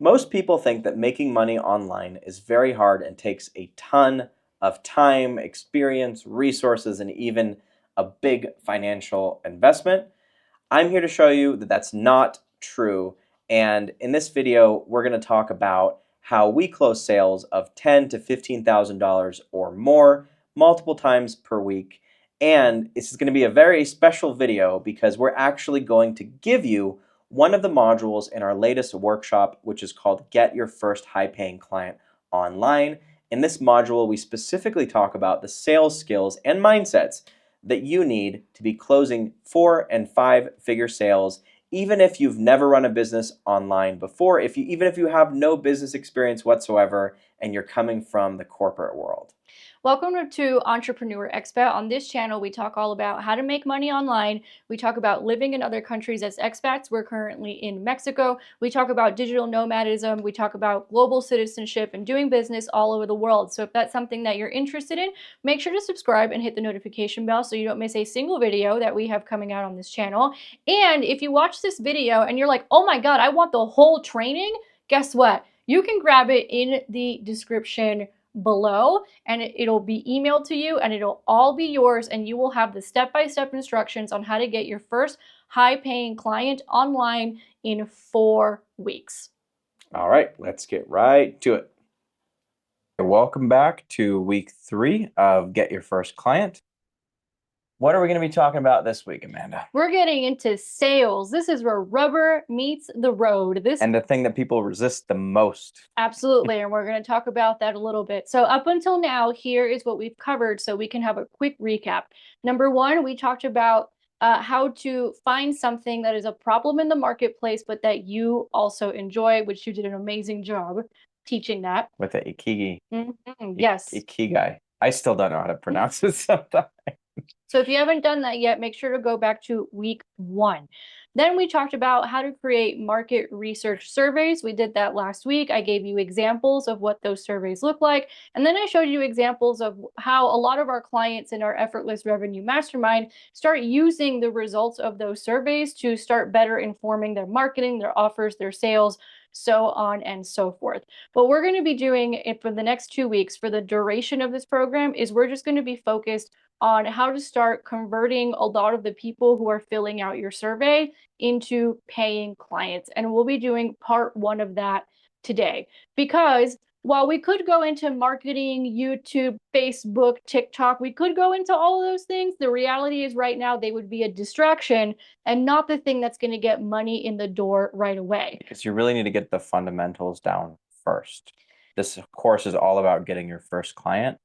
Most people think that making money online is very hard and takes a ton of time, experience, resources, and even a big financial investment. I'm here to show you that that's not true. And in this video, we're going to talk about how we close sales of $10,000 to $15,000 or more multiple times per week. And this is going to be a very special video because we're actually going to give you one of the modules in our latest workshop, which is called Get Your First High Paying Client Online. In this module, we specifically talk about the sales skills and mindsets that you need to be closing 4 and 5 figure sales, even if you've never run a business online before, even if you have no business experience whatsoever and you're coming from the corporate world. Welcome to Entrepreneur Expat. On this channel, we talk all about how to make money online. We talk about living in other countries as expats. We're currently in Mexico. We talk about digital nomadism. We talk about global citizenship and doing business all over the world. So if that's something that you're interested in, make sure to subscribe and hit the notification bell so you don't miss a single video that we have coming out on this channel. And if you watch this video and you're like, oh my God, I want the whole training, guess what? You can grab it in the description below and it'll be emailed to you and it'll all be yours, and you will have the step-by-step instructions on how to get your first high-paying client online in 4 weeks. All right, let's get right to it. Welcome back to week 3 of Get Your First Client. What are we going to be talking about this week, Amanda? We're getting into sales. This is where rubber meets the road. And the thing that people resist the most. Absolutely, and we're going to talk about that a little bit. So up until now, here is what we've covered so we can have a quick recap. Number 1, we talked about how to find something that is a problem in the marketplace, but that you also enjoy, which you did an amazing job teaching that. With the Ikigai. Yes. Ikigai. I still don't know how to pronounce it sometimes. So if you haven't done that yet, make sure to go back to week 1. Then we talked about how to create market research surveys. We did that last week. I gave you examples of what those surveys look like. And then I showed you examples of how a lot of our clients in our Effortless Revenue Mastermind start using the results of those surveys to start better informing their marketing, their offers, their sales, so on and so forth. What we're going to be doing for the next 2 weeks for the duration of this program is we're just going to be focused on how to start converting a lot of the people who are filling out your survey into paying clients. And we'll be doing part 1 of that today, because while we could go into marketing, YouTube, Facebook, TikTok, we could go into all of those things. The reality is right now they would be a distraction and not the thing that's going to get money in the door right away. Because you really need to get the fundamentals down first. This course is all about getting your first client,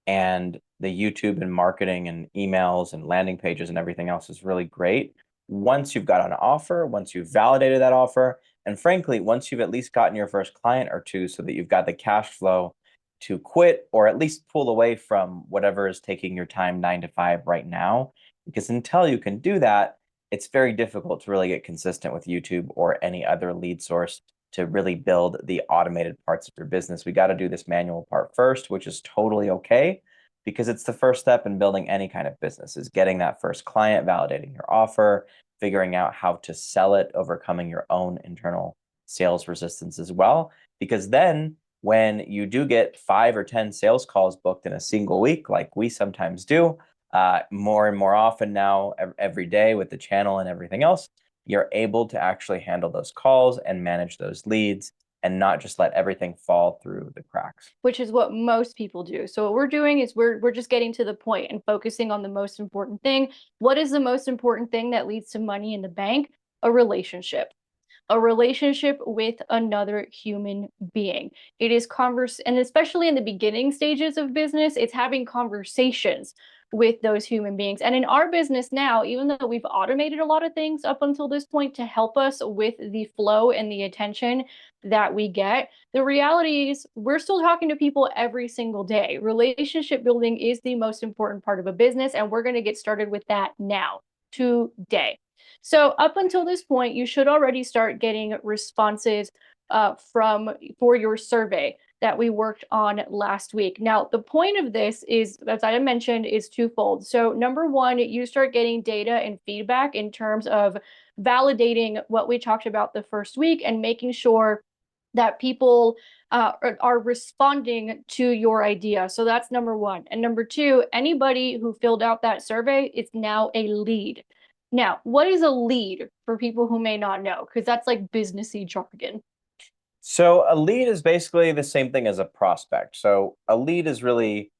and the YouTube and marketing and emails and landing pages and everything else is really great once you've got an offer, once you've validated that offer, and frankly, once you've at least gotten your first client or two so that you've got the cash flow to quit or at least pull away from whatever is taking your time 9 to 5 right now. Because until you can do that, it's very difficult to really get consistent with YouTube or any other lead source to really build the automated parts of your business. We got to do this manual part first, which is totally okay, because it's the first step in building any kind of business, is getting that first client, validating your offer, figuring out how to sell it, overcoming your own internal sales resistance as well. Because then when you do get 5 or 10 sales calls booked in a single week, like we sometimes do, more and more often now, every day with the channel and everything else, you're able to actually handle those calls and manage those leads and not just let everything fall through the cracks. Which is what most people do. So what we're doing is we're just getting to the point and focusing on the most important thing. What is the most important thing that leads to money in the bank? A relationship. A relationship with another human being. It is and especially in the beginning stages of business, it's having conversations with those human beings. And in our business now, even though we've automated a lot of things up until this point to help us with the flow and the attention that we get, the reality is we're still talking to people every single day. Relationship building is the most important part of a business, and we're going to get started with that now, today. So up until this point, you should already start getting responses for your survey that we worked on last week. Now, the point of this is, as I mentioned, is twofold. So number 1, you start getting data and feedback in terms of validating what we talked about the first week and making sure that people are responding to your idea. So that's number one. And number two, anybody who filled out that survey is now a lead. Now, what is a lead for people who may not know? Because that's like businessy jargon. So a lead is basically the same thing as a prospect. So a lead is really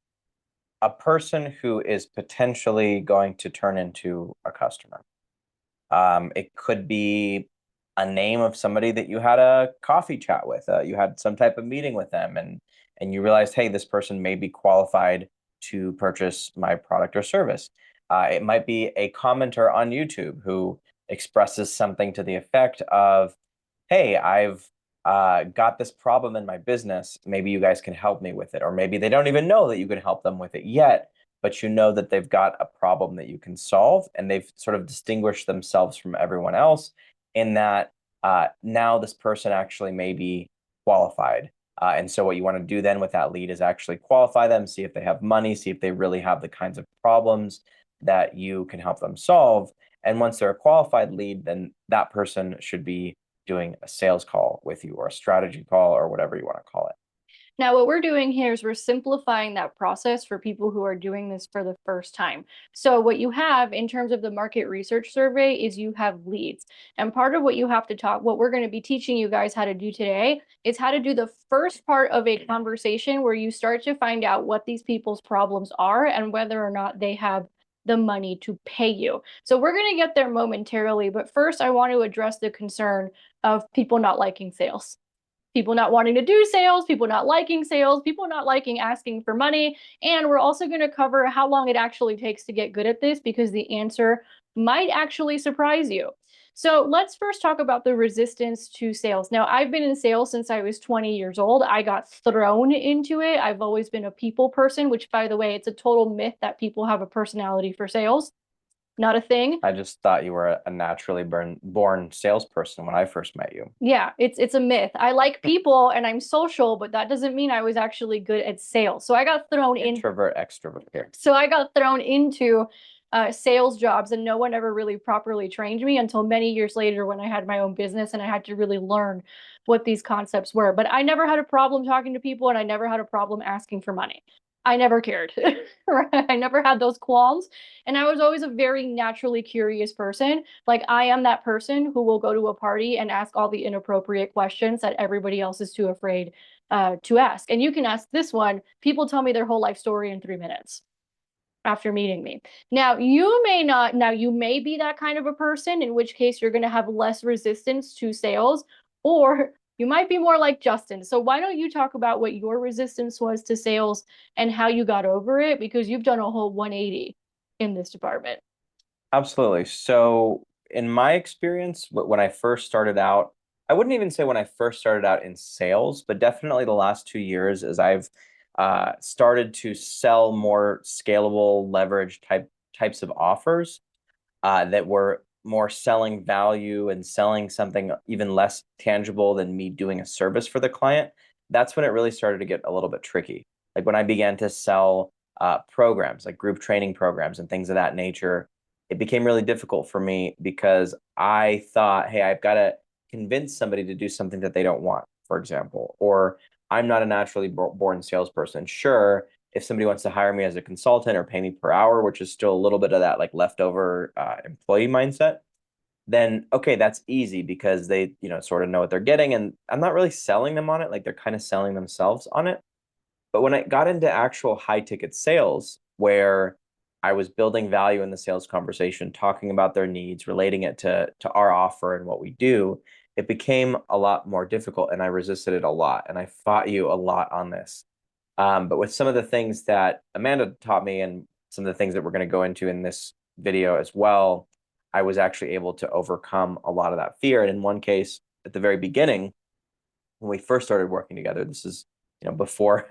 a person who is potentially going to turn into a customer. It could be a name of somebody that you had a coffee chat with. You had some type of meeting with them, and you realized, hey, this person may be qualified to purchase my product or service. It might be a commenter on YouTube who expresses something to the effect of, hey, I've got this problem in my business. Maybe you guys can help me with it. Or maybe they don't even know that you can help them with it yet, but you know that they've got a problem that you can solve, and they've sort of distinguished themselves from everyone else in that now this person actually may be qualified. And so what you want to do then with that lead is actually qualify them, see if they have money, see if they really have the kinds of problems that you can help them solve. And once they're a qualified lead, then that person should be doing a sales call with you or a strategy call or whatever you want to call it. Now, what we're doing here is we're simplifying that process for people who are doing this for the first time. So what you have in terms of the market research survey is you have leads. And part of what you have to talk, what we're going to be teaching you guys how to do today is how to do the first part of a conversation where you start to find out what these people's problems are and whether or not they have the money to pay you. So we're going to get there momentarily, but first I want to address the concern of people not liking sales, people not wanting to do sales, people not liking sales, people not liking asking for money. And we're also going to cover how long it actually takes to get good at this, because the answer might actually surprise you. So let's first talk about the resistance to sales. Now, I've been in sales since I was 20 years old. I got thrown into it. I've always been a people person, which, by the way, it's a total myth that people have a personality for sales. Not a thing. I just thought you were a naturally born salesperson when I first met you. Yeah, it's a myth. I like people and I'm social, but that doesn't mean I was actually good at sales. So I got thrown in. Introvert, extrovert here. So I got thrown into sales jobs, and no one ever really properly trained me until many years later when I had my own business and I had to really learn what these concepts were. But I never had a problem talking to people, and I never had a problem asking for money. I never cared. I never had those qualms. And I was always a very naturally curious person. Like, I am that person who will go to a party and ask all the inappropriate questions that everybody else is too afraid to ask. And you can ask this one. People tell me their whole life story in 3 minutes after meeting me. Now, you may not, now you may be that kind of a person, in which case you're going to have less resistance to sales, or you might be more like Justin. So why don't you talk about what your resistance was to sales and how you got over it? Because you've done a whole 180 in this department. Absolutely. So in my experience, when I first started out, I wouldn't even say when I first started out in sales, but definitely the last 2 years as I've started to sell more scalable leverage types of offers that were more selling value and selling something even less tangible than me doing a service for the client. That's when it really started to get a little bit tricky. Like when I began to sell programs, like group training programs and things of that nature, it became really difficult for me because I thought, hey, I've got to convince somebody to do something that they don't want, for example, or I'm not a naturally born salesperson. Sure, if somebody wants to hire me as a consultant or pay me per hour, which is still a little bit of that like leftover employee mindset, then okay, that's easy because they, sort of know what they're getting, and I'm not really selling them on it. Like they're kind of selling themselves on it. But when I got into actual high ticket sales, where I was building value in the sales conversation, talking about their needs, relating it to our offer and what we do, it became a lot more difficult, and I resisted it a lot, and I fought you a lot on this. But with some of the things that Amanda taught me and some of the things that we're going to go into in this video as well, I was actually able to overcome a lot of that fear. And in one case, at the very beginning, when we first started working together, this is before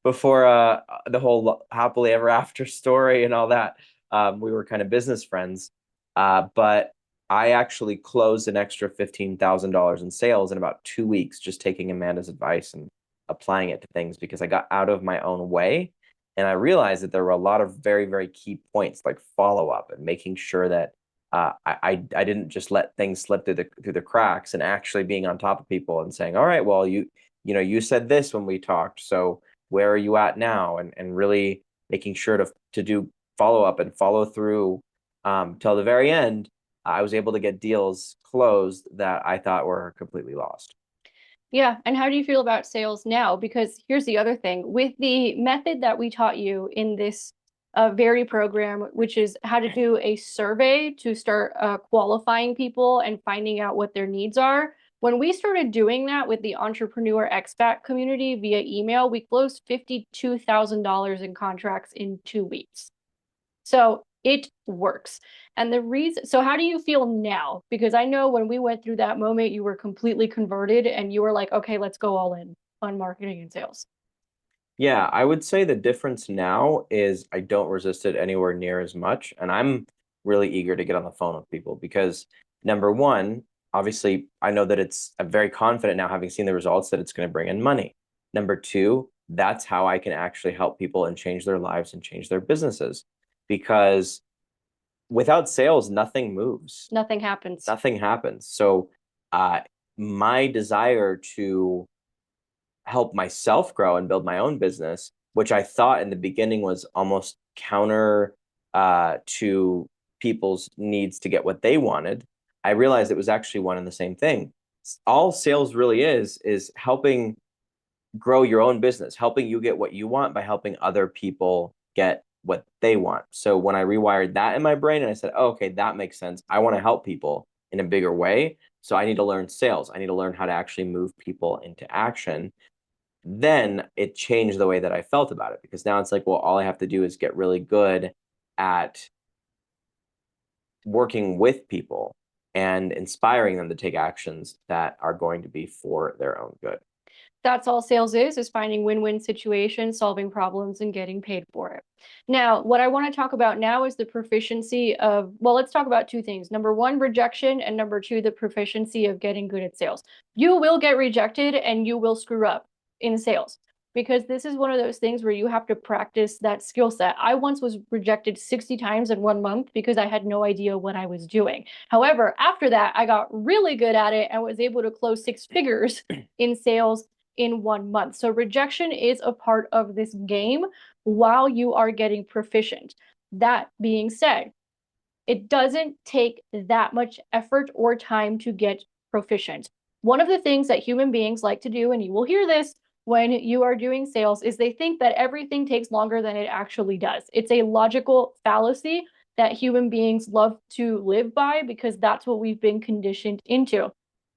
before the whole happily ever after story and all that, we were kind of business friends, but I actually closed an extra $15,000 in sales in about 2 weeks, just taking Amanda's advice and applying it to things because I got out of my own way. And I realized that there were a lot of very, very key points like follow up and making sure that I didn't just let things slip through the cracks, and actually being on top of people and saying, all right, well, you said this when we talked, so where are you at now? And really making sure to do follow up and follow through till the very end. I was able to get deals closed that I thought were completely lost. Yeah. And how do you feel about sales now? Because here's the other thing with the method that we taught you in this very program, which is how to do a survey to start qualifying people and finding out what their needs are. When we started doing that with the Entrepreneur Expat community via email, we closed $52,000 in contracts in 2 weeks. So it works. And the reason, so how do you feel now? Because I know when we went through that moment, you were completely converted and you were like, okay, let's go all in on marketing and sales. Yeah, I would say the difference now is I don't resist it anywhere near as much. And I'm really eager to get on the phone with people because number one, obviously, I know that I'm very confident now, having seen the results, that it's going to bring in money. Number two, that's how I can actually help people and change their lives and change their businesses. Because without sales, nothing moves, Nothing happens. nothing happens. So, uh, my desire to help myself grow and build my own business, which I thought in the beginning was almost counter to people's needs to get what they wanted, I realized it was actually one and the same thing. All sales really is helping grow your own business, helping you get what you want by helping other people get what they want. So when I rewired that in my brain and I said, oh, okay, that makes sense. I want to help people in a bigger way. So I need to learn sales. I need to learn how to actually move people into action. Then it changed the way that I felt about it, because now it's like, well, all I have to do is get really good at working with people and inspiring them to take actions that are going to be for their own good. That's all sales is finding win-win situations, solving problems, and getting paid for it. Now, what I want to talk about now is the proficiency of, well, let's talk about two things. Number one, rejection, and number two, the proficiency of getting good at sales. You will get rejected and you will screw up in sales, because this is one of those things where you have to practice that skill set. I once was rejected 60 times in 1 month because I had no idea what I was doing. However, after that, I got really good at it and was able to close 6 figures in sales in 1 month. So rejection is a part of this game while you are getting proficient. That being said, it doesn't take that much effort or time to get proficient. One of the things that human beings like to do, and you will hear this when you are doing sales, is they think that everything takes longer than it actually does. It's a logical fallacy that human beings love to live by because that's what we've been conditioned into.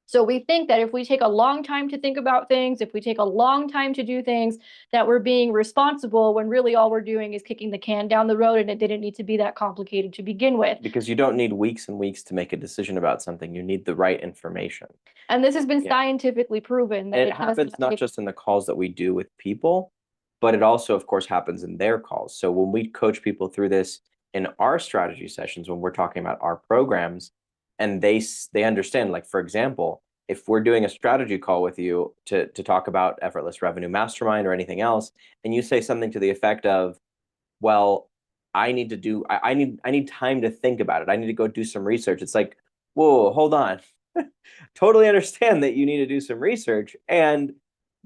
So we think that if we take a long time to think about things, if we take a long time to do things, that we're being responsible, when really all we're doing is kicking the can down the road and it didn't need to be that complicated to begin with. Because you don't need weeks and weeks to make a decision about something. You need the right information. And this has been Yeah. scientifically proven that It happens not just in the calls that we do with people, but it also, of course, happens in their calls. So when we coach people through this in our strategy sessions, when we're talking about our programs, and they understand, like, for example, if we're doing a strategy call with you to talk about Effortless Revenue Mastermind or anything else, and you say something to the effect of, well, I need time to think about it. I need to go do some research. It's like, whoa, hold on. Totally understand that you need to do some research, and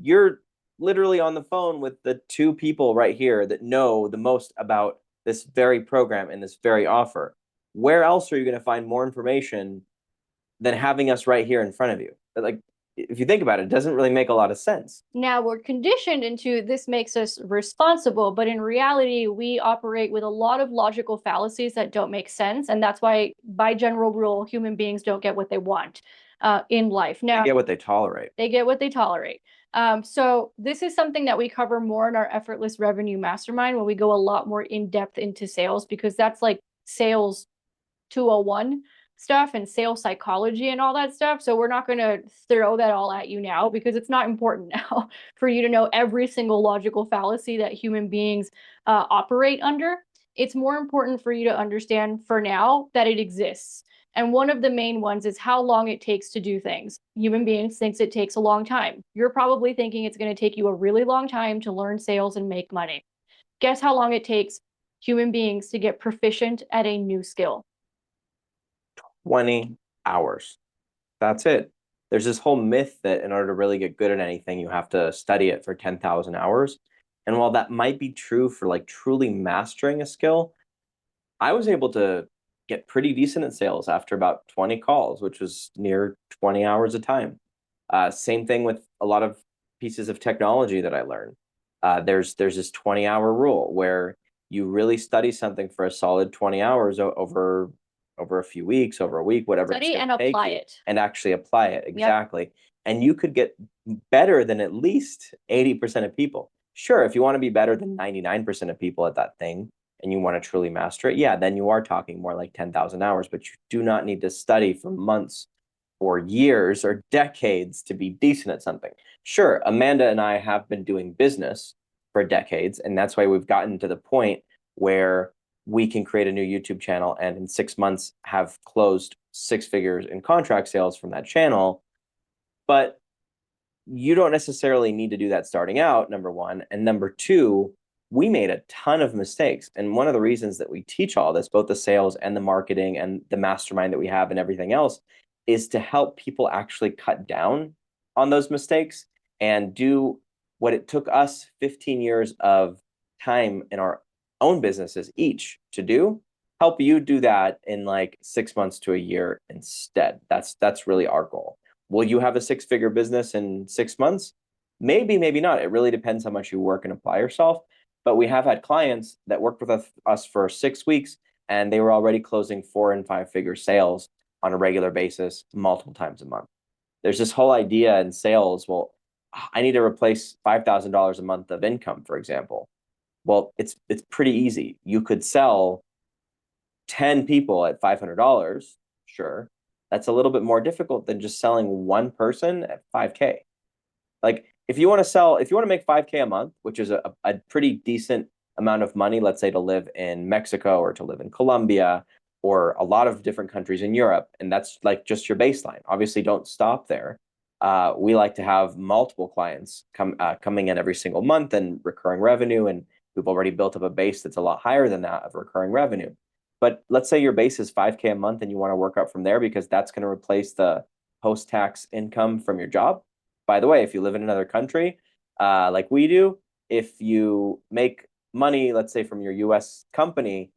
you're literally on the phone with the two people right here that know the most about this very program and this very offer. Where else are you going to find more information than having us right here in front of you? Like, if you think about it, it doesn't really make a lot of sense. Now we're conditioned into this makes us responsible, but in reality, we operate with a lot of logical fallacies that don't make sense. And that's why, by general rule, human beings don't get what they want in life. Now, They get what they tolerate. They get what they tolerate. So this is something that we cover more in our Effortless Revenue Mastermind, when we go a lot more in depth into sales, because that's like sales 201 stuff and sales psychology and all that stuff. So we're not going to throw that all at you now, because it's not important now for you to know every single logical fallacy that human beings operate under. It's more important for you to understand for now that it exists. And one of the main ones is how long it takes to do things. Human beings thinks it takes a long time. You're probably thinking it's going to take you a really long time to learn sales and make money. Guess how long it takes human beings to get proficient at a new skill? 20 hours. That's it. There's this whole myth that in order to really get good at anything, you have to study it for 10,000 hours. And while that might be true for like truly mastering a skill, I was able to get pretty decent at sales after about 20 calls, which was near 20 hours of time. Same thing with a lot of pieces of technology that I learned. There's this 20-hour rule where you really study something for a solid 20 hours over a few weeks, over a week, whatever it's Study going and to take apply you, it. and actually apply it. Exactly. And you could get better than at least 80% of people. Sure, if you want to be better than 99% of people at that thing, and you want to truly master it, yeah, then you are talking more like 10,000 hours, but you do not need to study for months or years or decades to be decent at something. Sure, Amanda and I have been doing business for decades, and that's why we've gotten to the point where we can create a new YouTube channel and in 6 months have closed 6 figures in contract sales from that channel. But you don't necessarily need to do that starting out, number one. And number two, we made a ton of mistakes. And one of the reasons that we teach all this, both the sales and the marketing and the mastermind that we have and everything else, is to help people actually cut down on those mistakes and do what it took us 15 years of time in our own businesses each to do, help you do that in like 6 months to a year instead. That's really our goal. Will you have a 6-figure business in 6 months? Maybe, maybe not. It really depends how much you work and apply yourself. But we have had clients that worked with us for 6 weeks, and they were already closing 4 and 5-figure sales on a regular basis, multiple times a month. There's this whole idea in sales, well, I need to replace $5,000 a month of income, for example. Well, it's pretty easy. You could sell 10 people at $500, sure. That's a little bit more difficult than just selling one person at 5K. Like if you want to make 5K a month, which is a pretty decent amount of money, let's say to live in Mexico or to live in Colombia or a lot of different countries in Europe, and that's like just your baseline. Obviously, don't stop there. We like to have multiple clients coming in every single month and recurring revenue, and we've already built up a base that's a lot higher than that of recurring revenue. But let's say your base is 5K a month and you want to work up from there because that's going to replace the post-tax income from your job. By the way, if you live in another country, like we do, if you make money, let's say from your US company,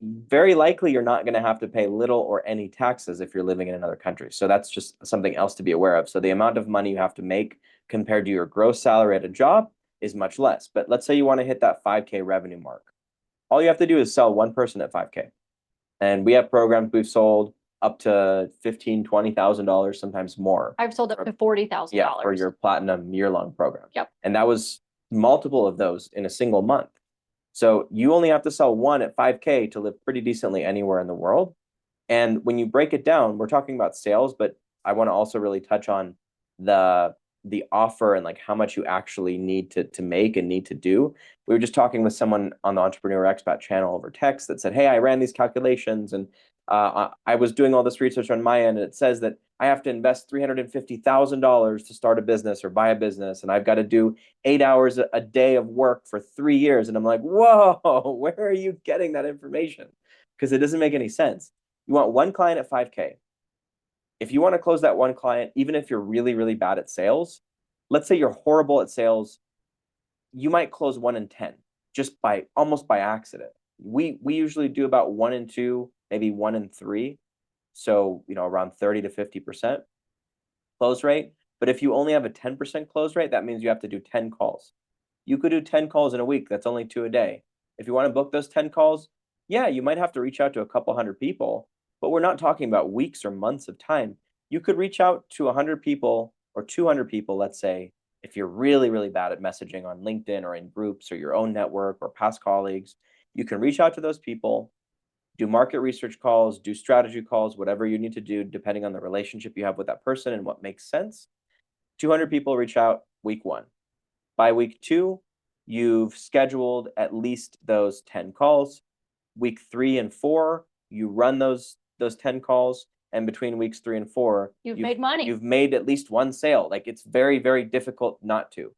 very likely you're not going to have to pay little or any taxes if you're living in another country. So that's just something else to be aware of. So the amount of money you have to make compared to your gross salary at a job is much less. But let's say you want to hit that 5K revenue mark. All you have to do is sell one person at 5K. And we have programs we've sold up to $15,000, $20,000, sometimes more. I've sold up to $40,000. Yeah, for your platinum year-long program. Yep. And that was multiple of those in a single month. So you only have to sell one at 5K to live pretty decently anywhere in the world. And when you break it down, we're talking about sales, but I want to also really touch on the offer and like how much you actually need to make and need to do. We were just talking with someone on the Entrepreneur Expat channel over text that said, hey, I ran these calculations and I was doing all this research on my end, and it says that I have to invest $350,000 to start a business or buy a business, and I've got to do 8 hours a day of work for 3 years. And I'm like, whoa, where are you getting that information? Because it doesn't make any sense. You want one client at 5K. If you want to close that one client, even if you're really, really bad at sales, let's say you're horrible at sales, you might close 1 in 10 just almost by accident. We usually do about 1 in 2, maybe 1 in 3. So, around 30 to 50% close rate. But if you only have a 10% close rate, that means you have to do 10 calls. You could do 10 calls in a week. That's only 2 a day. If you want to book those 10 calls, yeah, you might have to reach out to a couple hundred people, but we're not talking about weeks or months of time. You could reach out to 100 people or 200 people, let's say, if you're really, really bad at messaging on LinkedIn or in groups or your own network or past colleagues. You can reach out to those people, do market research calls, do strategy calls, whatever you need to do, depending on the relationship you have with that person and what makes sense. 200 people reach out week 1. By week 2, you've scheduled at least those 10 calls. Week 3 and 4, you run those 10 calls. And between weeks 3 and 4, you've made money. You've made at least one sale. Like it's very, very difficult not to.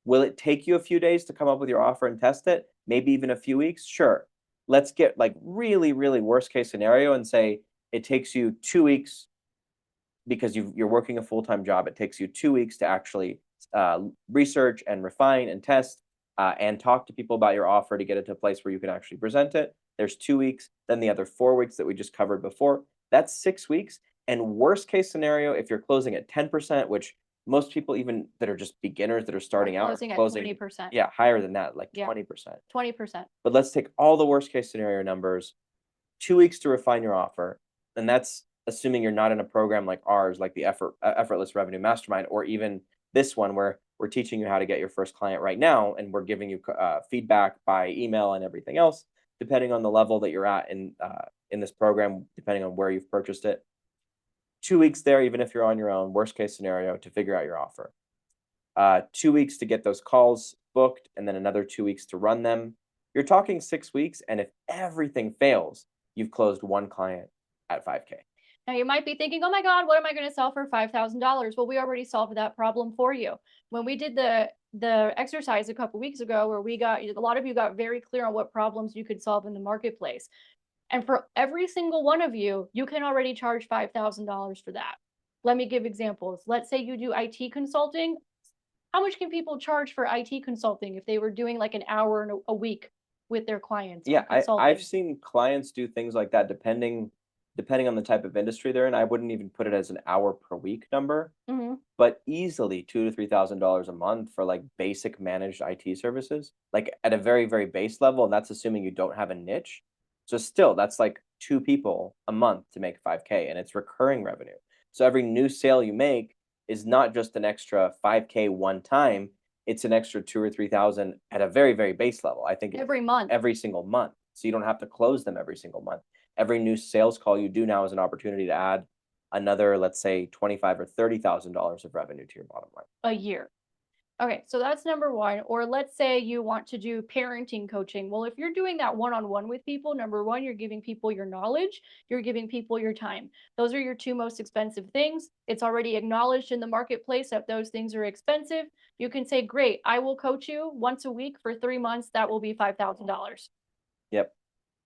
Will it take you a few days to come up with your offer and test it? Maybe even a few weeks? Sure. Let's get like really, really worst case scenario and say it takes you 2 weeks because you're working a full-time job. It takes you 2 weeks to actually research and refine and test and talk to people about your offer to get it to a place where you can actually present it. There's 2 weeks. Then the other 4 weeks that we just covered before. That's 6 weeks. And worst case scenario, if you're closing at 10%, which most people, even that are just beginners that are starting out, are Closing at closing 20%. yeah, higher than that, like Yeah. 20%. 20%. But let's take all the worst case scenario numbers, 2 weeks to refine your offer, and that's assuming you're not in a program like ours, like the Effortless Revenue Mastermind, or even this one where we're teaching you how to get your first client right now, and we're giving you feedback by email and everything else, depending on the level that you're at in this program, depending on where you've purchased it. 2 weeks there, even if you're on your own, worst case scenario, to figure out your offer. 2 weeks to get those calls booked, and then another 2 weeks to run them. You're talking 6 weeks, and if everything fails, you've closed one client at 5K. Now you might be thinking, oh my God, what am I going to sell for $5,000? Well, we already solved that problem for you. When we did the exercise a couple weeks ago, where a lot of you got very clear on what problems you could solve in the marketplace. And for every single one of you, you can already charge $5,000 for that. Let me give examples. Let's say you do IT consulting. How much can people charge for IT consulting if they were doing like an hour a week with their clients? Yeah, I've consulting? seen clients do things like that depending on the type of industry they're in. I wouldn't even put it as an hour per week number, Mhm. but easily $2,000 to $3,000 a month for like basic managed IT services, like at a very, very base level, and that's assuming you don't have a niche. So still, that's like two people a month to make 5K, and it's recurring revenue. So every new sale you make is not just an extra 5K one time, it's an extra 2 or 3,000 at a very, very base level. I think Every month. every single month. So you don't have to close them every single month. Every new sales call you do now is an opportunity to add another, let's say, 25 or $30,000 of revenue to your bottom line. A year. Okay, so that's number one. Or let's say you want to do parenting coaching. Well, if you're doing that one-on-one with people, number one, you're giving people your knowledge, you're giving people your time. Those are your two most expensive things. It's already acknowledged in the marketplace that those things are expensive. You can say, great, I will coach you once a week for 3 months. That will be $5,000. Yep.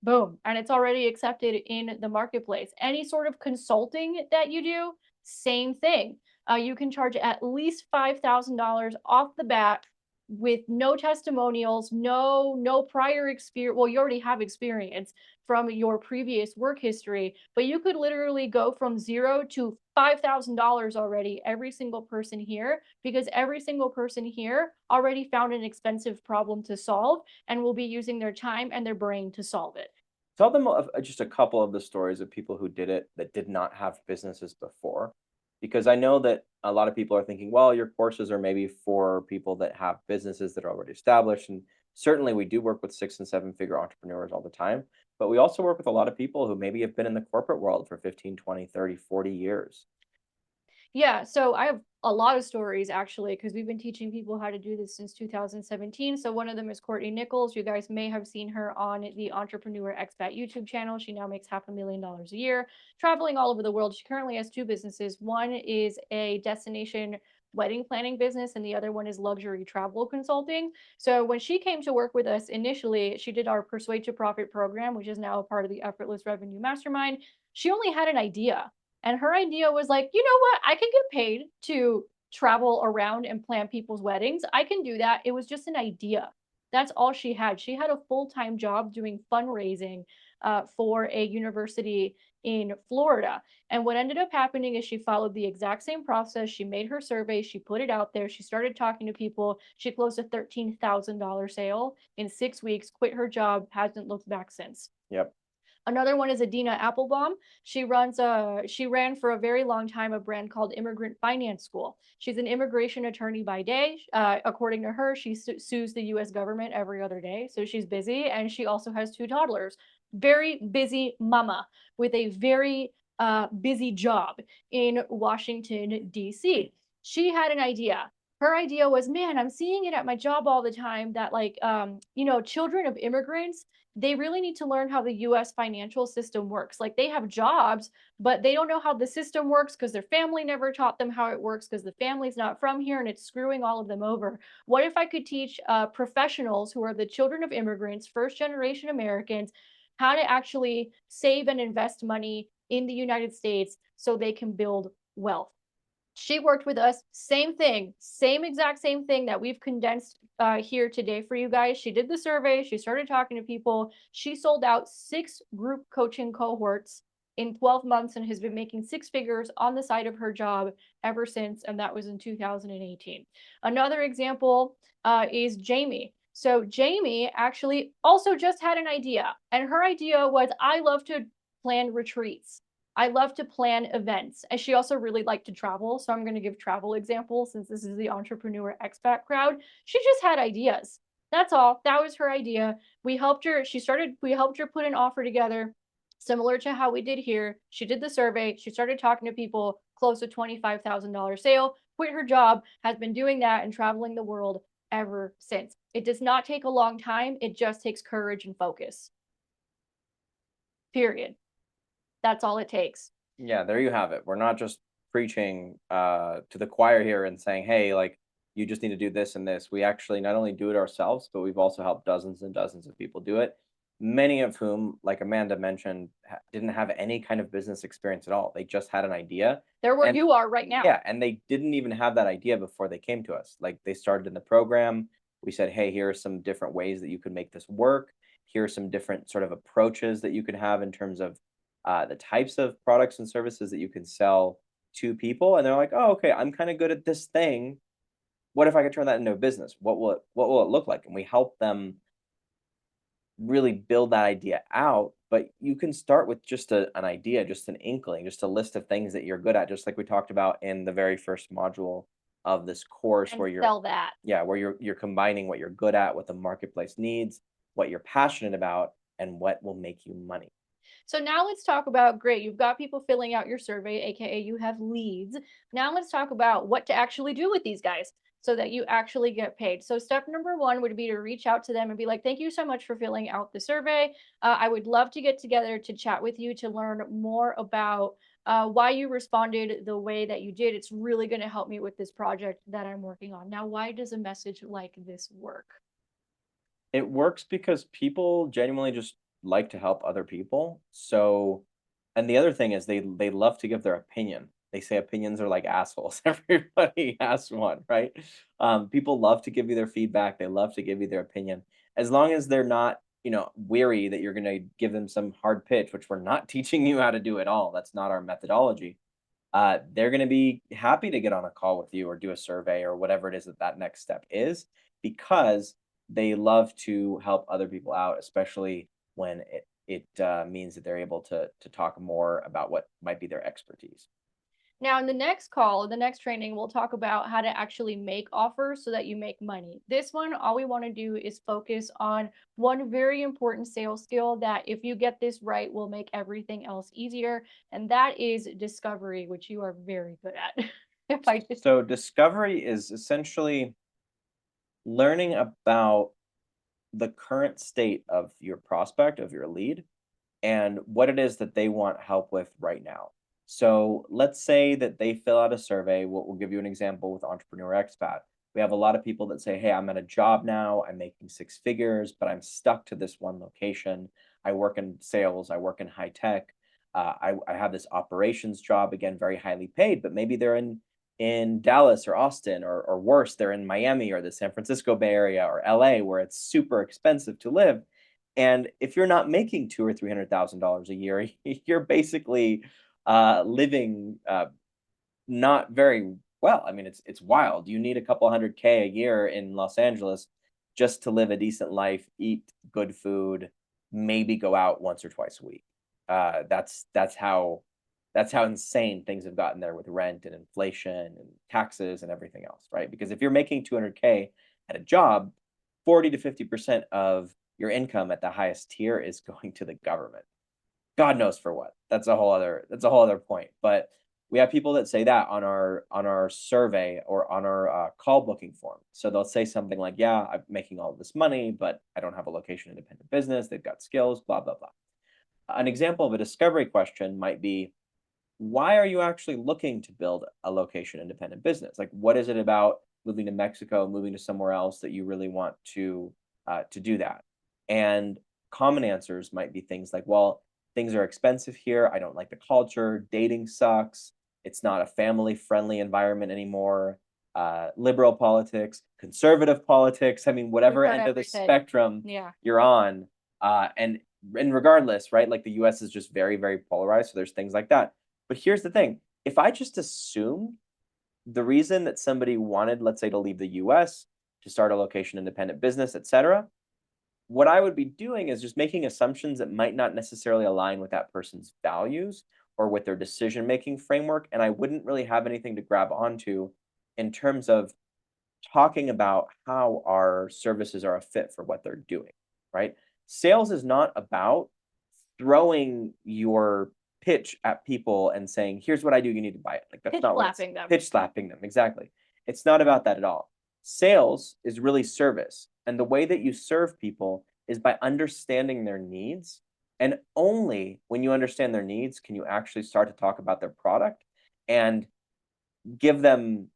Boom. And it's already accepted in the marketplace. Any sort of consulting that you do, same thing. You can charge at least $5,000 off the bat with no testimonials, no prior experience. Well, you already have experience from your previous work history, but you could literally go from 0 to $5,000 already, every single person here, because every single person here already found an expensive problem to solve and will be using their time and their brain to solve it. Tell them just a couple of the stories of people who did it that did not have businesses before. Because I know that a lot of people are thinking, well, your courses are maybe for people that have businesses that are already established. And certainly we do work with 6 and 7 figure entrepreneurs all the time. But we also work with a lot of people who maybe have been in the corporate world for 15, 20, 30, 40 years. Yeah, so I have a lot of stories actually, because we've been teaching people how to do this since 2017. So one of them is Courtney Nichols. You guys may have seen her on the Entrepreneur Expat YouTube channel. She now makes $500,000 a year, traveling all over the world. She currently has two businesses. One is a destination wedding planning business, and the other one is luxury travel consulting. So when she came to work with us initially, she did our Persuade to Profit program, which is now a part of the Effortless Revenue Mastermind. She only had an idea. And her idea was like, you know what? I can get paid to travel around and plan people's weddings. I can do that. It was just an idea. That's all she had. She had a full-time job doing fundraising for a university in Florida. And what ended up happening is she followed the exact same process. She made her survey, she put it out there, she started talking to people. She closed a $13,000 sale in 6 weeks, quit her job, hasn't looked back since. Yep. Another one is Adina Applebaum. She ran for a very long time a brand called Immigrant Finance School. She's an immigration attorney by day. According to her, she sues the US government every other day. So she's busy, and she also has two toddlers. Very busy mama with a very busy job in Washington, D.C. She had an idea. Her idea was, man, I'm seeing it at my job all the time that children of immigrants, they really need to learn how the US financial system works. Like they have jobs, but they don't know how the system works because their family never taught them how it works because the family's not from here and it's screwing all of them over. What if I could teach professionals who are the children of immigrants, first generation Americans, how to actually save and invest money in the United States so they can build wealth. She worked with us, same thing, same exact same thing that we've condensed here today for you guys. She did the survey, she started talking to people, she sold out 6 group coaching cohorts in 12 months and has been making 6 figures on the side of her job ever since, and that was in 2018. Another example is Jamie. So Jamie actually also just had an idea, and her idea was, I love to plan retreats. I love to plan events. And she also really liked to travel. So I'm going to give travel examples since this is the entrepreneur expat crowd. She just had ideas. That's all. That was her idea. We helped her. We helped her put an offer together, similar to how we did here. She did the survey. She started talking to people, closed a $25,000 sale, quit her job, has been doing that and traveling the world ever since. It does not take a long time. It just takes courage and focus. Period. That's all it takes. Yeah, there you have it. We're not just preaching to the choir here and saying, hey, like, you just need to do this and this. We actually not only do it ourselves, but we've also helped dozens and dozens of people do it, many of whom, like Amanda mentioned, didn't have any kind of business experience at all. They just had an idea. They're where And you are right now. yeah, and they didn't even have that idea before they came to us. Like, they started in the program. We said, hey, here are some different ways that you could make this work. Here are some different sort of approaches that you could have in terms of the types of products and services that you can sell to people. And they're like, oh, okay, I'm kind of good at this thing. What if I could turn that into a business? What will it look like? And we help them really build that idea out. But you can start with just an idea, just an inkling, just a list of things that you're good at, just like we talked about in the very first module of this course, And where you're sell that. yeah, where you're combining what you're good at, what the marketplace needs, what you're passionate about, and what will make you money. So now let's talk about, great, you've got people filling out your survey, aka you have leads. Now let's talk about what to actually do with these guys so that you actually get paid. So step number 1 would be to reach out to them and be like, thank you so much for filling out the survey. I would love to get together to chat with you to learn more about why you responded the way that you did. It's really going to help me with this project that I'm working on. Now, why does a message like this work? It works because people genuinely just like to help other people. So, and the other thing is they love to give their opinion. They say opinions are like assholes. Everybody has one, right? People love to give you their feedback. They love to give you their opinion, as long as they're not, weary that you're going to give them some hard pitch, which we're not teaching you how to do at all. That's not our methodology. They're going to be happy to get on a call with you or do a survey or whatever it is that next step is, because they love to help other people out, especially when it means that they're able to talk more about what might be their expertise. Now, in the next call, in the next training, we'll talk about how to actually make offers so that you make money. This one, all we want to do is focus on one very important sales skill that, if you get this right, will make everything else easier. And that is discovery, which you are very good at. If I just So discovery is essentially learning about the current state of your prospect, of your lead, and what it is that they want help with right now. So let's say that they fill out a survey. We'll give you an example with Entrepreneur Expat. We have a lot of people that say, hey, I'm at a job now, I'm making 6 figures, but I'm stuck to this one location. I work in sales, I work in high tech. I have this operations job, again, very highly paid, but maybe they're in Dallas or Austin, or worse, they're in Miami or the San Francisco Bay Area or LA, where it's super expensive to live. And if you're not making $200,000 or $300,000 a year, you're basically living not very well. I mean, it's wild. You need a couple hundred K a year in Los Angeles just to live a decent life, eat good food, maybe go out once or twice a week. That's how insane things have gotten there, with rent and inflation and taxes and everything else, right? Because if you're making 200K at a job, 40 to 50% of your income at the highest tier is going to the government. God knows for what. That's a whole other point. But we have people that say that on our survey or on our call booking form. So they'll say something like, yeah, I'm making all this money, but I don't have a location independent business. They've got skills, blah, blah, blah. An example of a discovery question might be, why are you actually looking to build a location independent business? Like, what is it about moving to Mexico, moving to somewhere else, that you really want to do that? And common answers might be things like, well, things are expensive here. I don't like the culture. Dating sucks. It's not a family friendly environment anymore. Liberal politics, conservative politics. I mean, We've whatever heard end of the everything. spectrum Yeah. you're on. And regardless, right? Like the US is just very, very polarized. So there's things like that. But here's the thing. If I just assume the reason that somebody wanted, let's say, to leave the US to start a location independent business, et cetera, what I would be doing is just making assumptions that might not necessarily align with that person's values or with their decision making framework. And I wouldn't really have anything to grab onto in terms of talking about how our services are a fit for what they're doing, right? Sales is not about throwing your pitch at people and saying, here's what I do, you need to buy it. Like that's Pitch not what it's slapping them. pitch slapping them. Exactly. It's not about that at all. Sales is really service. And the way that you serve people is by understanding their needs. And only when you understand their needs can you actually start to talk about their product and give them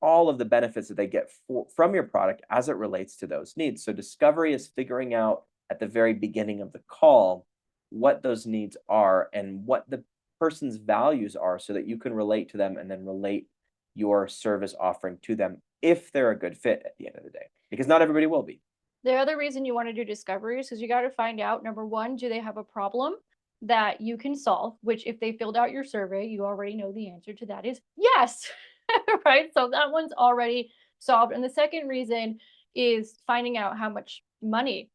all of the benefits that they get from your product as it relates to those needs. So discovery is figuring out at the very beginning of the call what those needs are and what the person's values are so that you can relate to them and then relate your service offering to them if they're a good fit at the end of the day. Because not everybody will be. The other reason you want to do discovery is because you got to find out, number one, do they have a problem that you can solve? Which, if they filled out your survey, you already know the answer to that is yes. Right? So that one's already solved. And the second reason is finding out how much money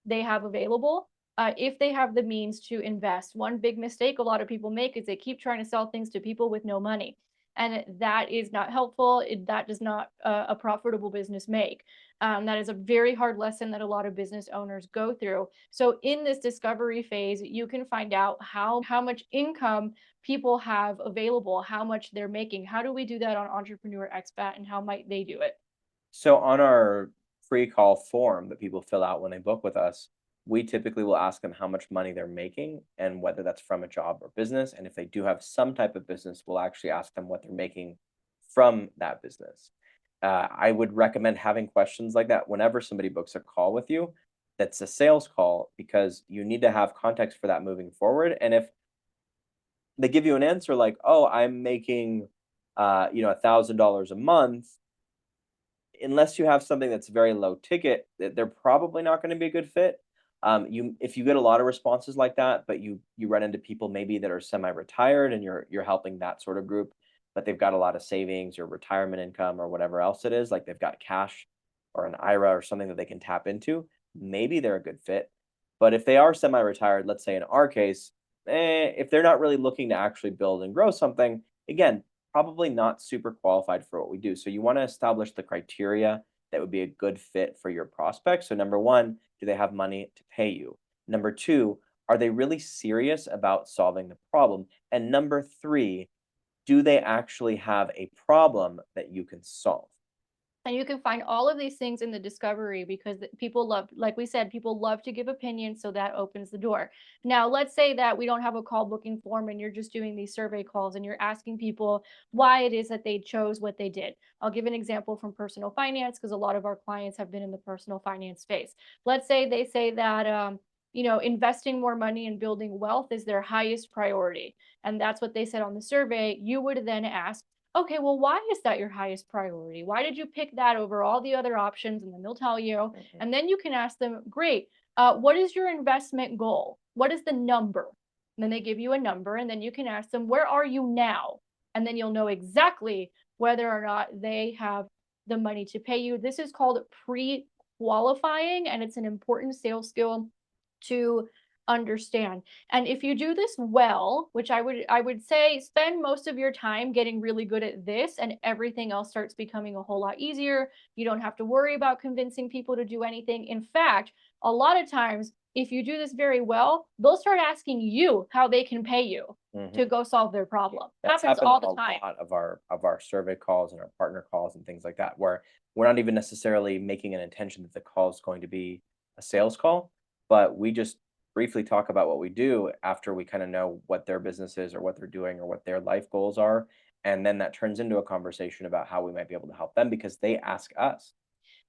they have available. If they have the means to invest. One big mistake a lot of people make is they keep trying to sell things to people with no money. And that is not helpful. That does not a profitable business make. That is a very hard lesson that a lot of business owners go through. So in this discovery phase, you can find out how much income people have available, how much they're making. How do we do that on Entrepreneur Expat, and how might they do it? So on our pre-call form that people fill out when they book with us, we typically will ask them how much money they're making and whether that's from a job or business. And if they do have some type of business, we'll actually ask them what they're making from that business. I would recommend having questions like that whenever somebody books a call with you. That's a sales call because you need to have context for that moving forward. And if they give you an answer like, "Oh, I'm making, $1,000 a month," unless you have something that's very low ticket, they're probably not going to be a good fit. If you get a lot of responses like that, but you run into people maybe that are semi-retired and you're helping that sort of group, but they've got a lot of savings or retirement income or whatever else it is, like they've got cash or an IRA or something that they can tap into, maybe they're a good fit. But if they are semi-retired, let's say in our case, if they're not really looking to actually build and grow something, again, probably not super qualified for what we do. So you want to establish the criteria that would be a good fit for your prospects. So number one, do they have money to pay you? Number two, are they really serious about solving the problem? And number three, do they actually have a problem that you can solve? And you can find all of these things in the discovery because people love, like we said, people love to give opinions. So that opens the door. Now, let's say that we don't have a call booking form and you're just doing these survey calls and you're asking people why it is that they chose what they did. I'll give an example from personal finance because a lot of our clients have been in the personal finance space. Let's say they say that, investing more money and building wealth is their highest priority. And that's what they said on the survey. You would then ask, okay, well, why is that your highest priority? Why did you pick that over all the other options? And then they'll tell you. Mhm. And then you can ask them, great, what is your investment goal? What is the number? And then they give you a number, and then you can ask them, where are you now? And then you'll know exactly whether or not they have the money to pay you. This is called pre-qualifying, and it's an important sales skill to understand. And if you do this well, which I would say spend most of your time getting really good at this, and everything else starts becoming a whole lot easier. You don't have to worry about convincing people to do anything. In fact, a lot of times if you do this very well, they'll start asking you how they can pay you Mhm. to go solve their problem. That's Happens happened all on the a time. lot of our survey calls and our partner calls and things like that, where we're not even necessarily making an intention that the call is going to be a sales call, but we just briefly talk about what we do after we kind of know what their business is or what they're doing or what their life goals are. And then that turns into a conversation about how we might be able to help them because they ask us.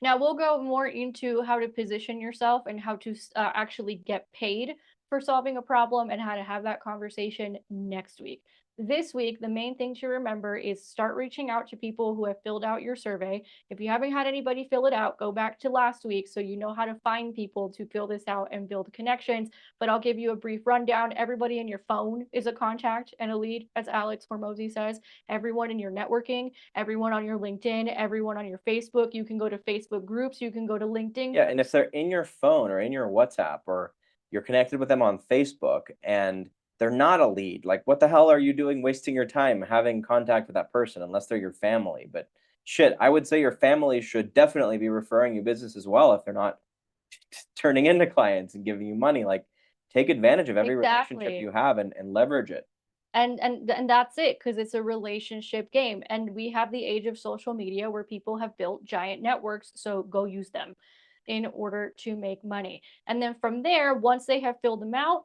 Now we'll go more into how to position yourself and how to actually get paid for solving a problem and how to have that conversation next week. This week, the main thing to remember is start reaching out to people who have filled out your survey. If you haven't had anybody fill it out, go back to last week so you know how to find people to fill this out and build connections. But I'll give you a brief rundown. Everybody in your phone is a contact and a lead, as Alex Hormozy says. Everyone in your networking, everyone on your LinkedIn, everyone on your Facebook. You can go to Facebook groups, you can go to LinkedIn Yeah, and if groups. they're in your phone or in your WhatsApp or you're connected with them on Facebook and they're not a lead, like what the hell are you doing wasting your time having contact with that person unless they're your family? But shit, I would say your family should definitely be referring you business as well if they're not turning into clients and giving you money. Like take advantage of every relationship Exactly. you have and leverage it. And that's it, because it's a relationship game, and we have the age of social media where people have built giant networks, so go use them in order to make money. And then from there, once they have filled them out,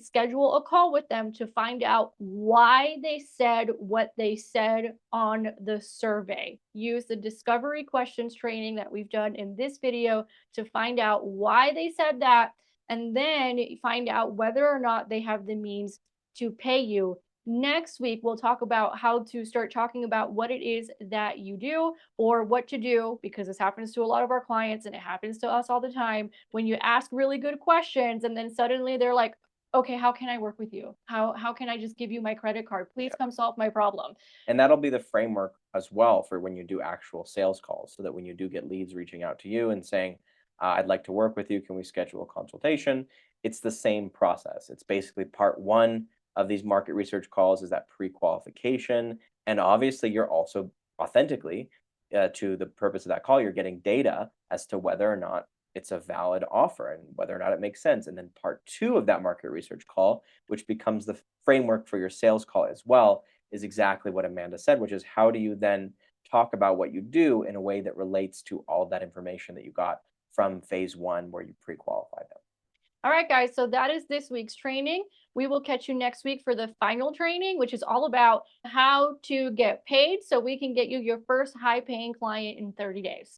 schedule a call with them to find out why they said what they said on the survey. Use the discovery questions training that we've done in this video to find out why they said that, and then find out whether or not they have the means to pay you. Next week, we'll talk about how to start talking about what it is that you do or what to do, because this happens to a lot of our clients and it happens to us all the time. When you ask really good questions and then suddenly they're like, okay, how can I work with you? How can I just give you my credit card? Please come solve my problem. And that'll be the framework as well for when you do actual sales calls, so that when you do get leads reaching out to you and saying, I'd like to work with you, can we schedule a consultation? It's the same process. It's basically part one of these market research calls is that pre-qualification. And obviously, you're also authentically, to the purpose of that call, you're getting data as to whether or not it's a valid offer and whether or not it makes sense. And then part two of that market research call, which becomes the framework for your sales call as well, is exactly what Amanda said, which is how do you then talk about what you do in a way that relates to all that information that you got from phase one where you pre-qualified them. All right, guys. So that is this week's training. We will catch you next week for the final training, which is all about how to get paid so we can get you your first high paying client in 30 days.